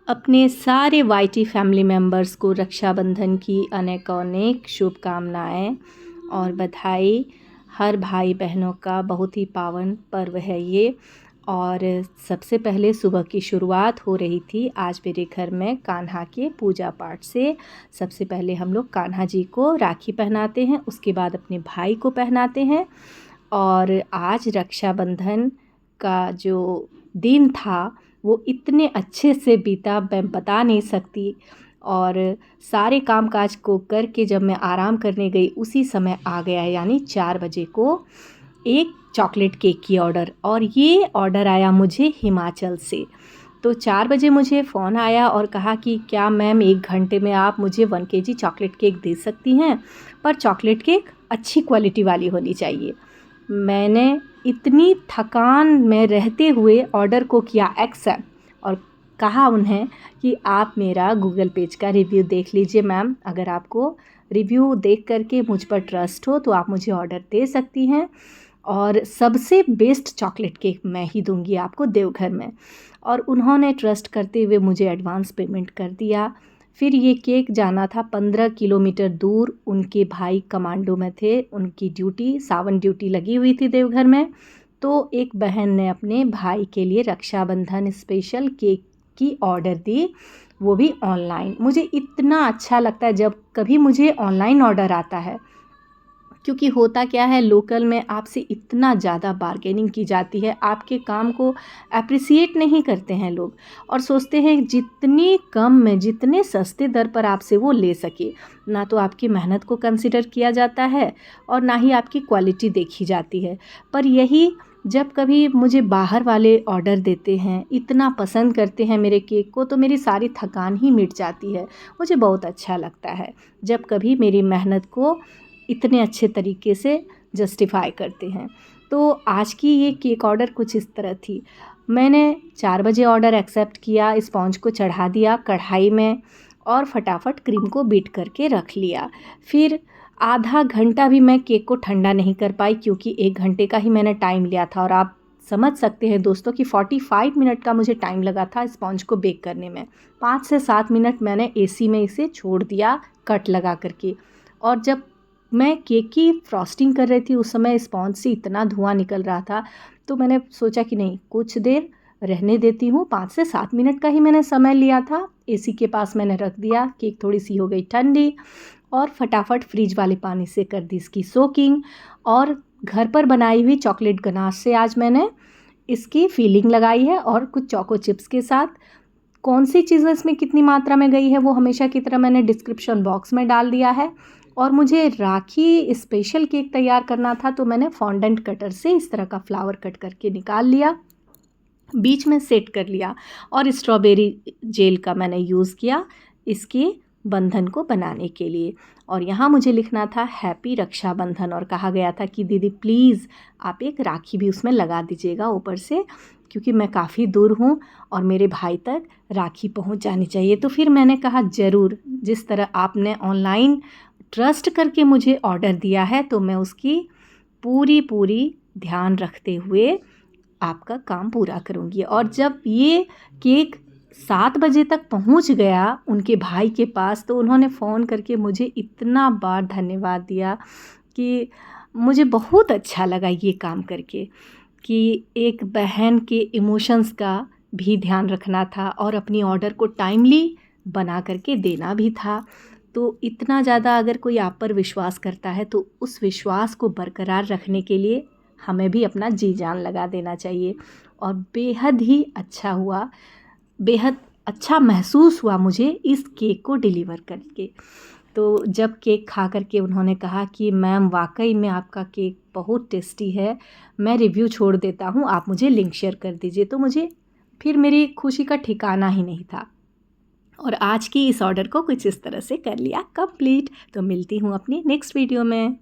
अपने सारे YT family members को रक्षाबंधन की अनेक अनेक शुभकामनाएं और बधाई। हर भाई बहनों का बहुत ही पावन पर्व है ये। और सबसे पहले सुबह की शुरुआत हो रही थी आज मेरे घर में कान्हा के पूजा पाठ से। सबसे पहले हम लोग कान्हा जी को राखी पहनाते हैं, उसके बाद अपने भाई को पहनाते हैं। और आज रक्षाबंधन का जो दिन था वो इतने अच्छे से बीता मैं बता नहीं सकती। और सारे काम काज को करके जब मैं आराम करने गई उसी समय आ गया, यानी 4 बजे को एक चॉकलेट केक की ऑर्डर। और ये ऑर्डर आया मुझे हिमाचल से। तो 4 बजे मुझे फ़ोन आया और कहा कि क्या मैम 1 घंटे में आप मुझे 1 केजी चॉकलेट केक दे सकती हैं, पर चॉकलेट केक अच्छी क्वालिटी वाली होनी चाहिए। मैंने इतनी थकान में रहते हुए ऑर्डर को किया एक्सेप्ट और कहा उन्हें कि आप मेरा गूगल पेज का रिव्यू देख लीजिए मैम, अगर आपको रिव्यू देख करके मुझ पर ट्रस्ट हो तो आप मुझे ऑर्डर दे सकती हैं और सबसे बेस्ट चॉकलेट केक मैं ही दूंगी आपको देवघर में। और उन्होंने ट्रस्ट करते हुए मुझे एडवांस पेमेंट कर दिया। फिर ये केक जाना था 15 किलोमीटर दूर। उनके भाई कमांडो में थे, उनकी ड्यूटी सावन ड्यूटी लगी हुई थी देवघर में। तो एक बहन ने अपने भाई के लिए रक्षाबंधन स्पेशल केक की ऑर्डर दी, वो भी ऑनलाइन। मुझे इतना अच्छा लगता है जब कभी मुझे ऑनलाइन ऑर्डर आता है, क्योंकि होता क्या है लोकल में आपसे इतना ज़्यादा बार्गेनिंग की जाती है, आपके काम को अप्रिसिएट नहीं करते हैं लोग और सोचते हैं जितनी कम में जितने सस्ते दर पर आपसे वो ले सके। ना तो आपकी मेहनत को कंसिडर किया जाता है और ना ही आपकी क्वालिटी देखी जाती है। पर यही जब कभी मुझे बाहर वाले ऑर्डर देते हैं, इतना पसंद करते हैं मेरे केक को, तो मेरी सारी थकान ही मिट जाती है। मुझे बहुत अच्छा लगता है जब कभी मेरी मेहनत को इतने अच्छे तरीके से जस्टिफाई करते हैं। तो आज की ये केक ऑर्डर कुछ इस तरह थी। मैंने 4 बजे ऑर्डर एक्सेप्ट किया, स्पॉन्ज को चढ़ा दिया कढ़ाई में और फटाफट क्रीम को बीट करके रख लिया। फिर आधा घंटा भी मैं केक को ठंडा नहीं कर पाई, क्योंकि 1 घंटे का ही मैंने टाइम लिया था। और आप समझ सकते हैं दोस्तों कि 45 मिनट का मुझे टाइम लगा था स्पॉन्ज को बेक करने में। 5 से 7 मिनट मैंने एसी में इसे छोड़ दिया कट लगा करके। और जब मैं केक की फ्रॉस्टिंग कर रही थी उस समय स्पॉन्ज से इतना धुआं निकल रहा था, तो मैंने सोचा कि नहीं, कुछ देर रहने देती हूँ। 5 से 7 मिनट का ही मैंने समय लिया था, एसी के पास मैंने रख दिया। केक थोड़ी सी हो गई ठंडी और फटाफट फ्रिज वाले पानी से कर दी इसकी सोकिंग। और घर पर बनाई हुई चॉकलेट गनाश से आज मैंने इसकी फीलिंग लगाई है और कुछ चोको चिप्स के साथ। कौन सी चीज़ें इसमें कितनी मात्रा में गई है वो हमेशा की तरह मैंने डिस्क्रिप्शन बॉक्स में डाल दिया है। और मुझे राखी स्पेशल केक तैयार करना था, तो मैंने फॉन्डेंट कटर से इस तरह का फ्लावर कट करके निकाल लिया, बीच में सेट कर लिया और स्ट्रॉबेरी जेल का मैंने यूज़ किया इसके बंधन को बनाने के लिए। और यहाँ मुझे लिखना था हैप्पी रक्षाबंधन और कहा गया था कि दीदी प्लीज़ आप एक राखी भी उसमें लगा दीजिएगा ऊपर से, क्योंकि मैं काफ़ी दूर हूँ और मेरे भाई तक राखी पहुँच जानी चाहिए। तो फिर मैंने कहा ज़रूर, जिस तरह आपने ऑनलाइन ट्रस्ट करके मुझे ऑर्डर दिया है तो मैं उसकी पूरी ध्यान रखते हुए आपका काम पूरा करूँगी। और जब ये केक 7 बजे तक पहुँच गया उनके भाई के पास, तो उन्होंने फ़ोन करके मुझे इतना बार धन्यवाद दिया कि मुझे बहुत अच्छा लगा ये काम करके, कि एक बहन के इमोशंस का भी ध्यान रखना था और अपनी ऑर्डर को टाइमली बना करके देना भी था। तो इतना ज़्यादा अगर कोई आप पर विश्वास करता है तो उस विश्वास को बरकरार रखने के लिए हमें भी अपना जी जान लगा देना चाहिए। और बेहद ही अच्छा हुआ, बेहद अच्छा महसूस हुआ मुझे इस केक को डिलीवर करके। तो जब केक खा करके उन्होंने कहा कि मैम वाकई में आपका केक बहुत टेस्टी है, मैं रिव्यू छोड़ देता हूँ, आप मुझे लिंक शेयर कर दीजिए, तो मुझे फिर मेरी खुशी का ठिकाना ही नहीं था। और आज की इस ऑर्डर को कुछ इस तरह से कर लिया कंप्लीट। तो मिलती हूँ अपनी नेक्स्ट वीडियो में।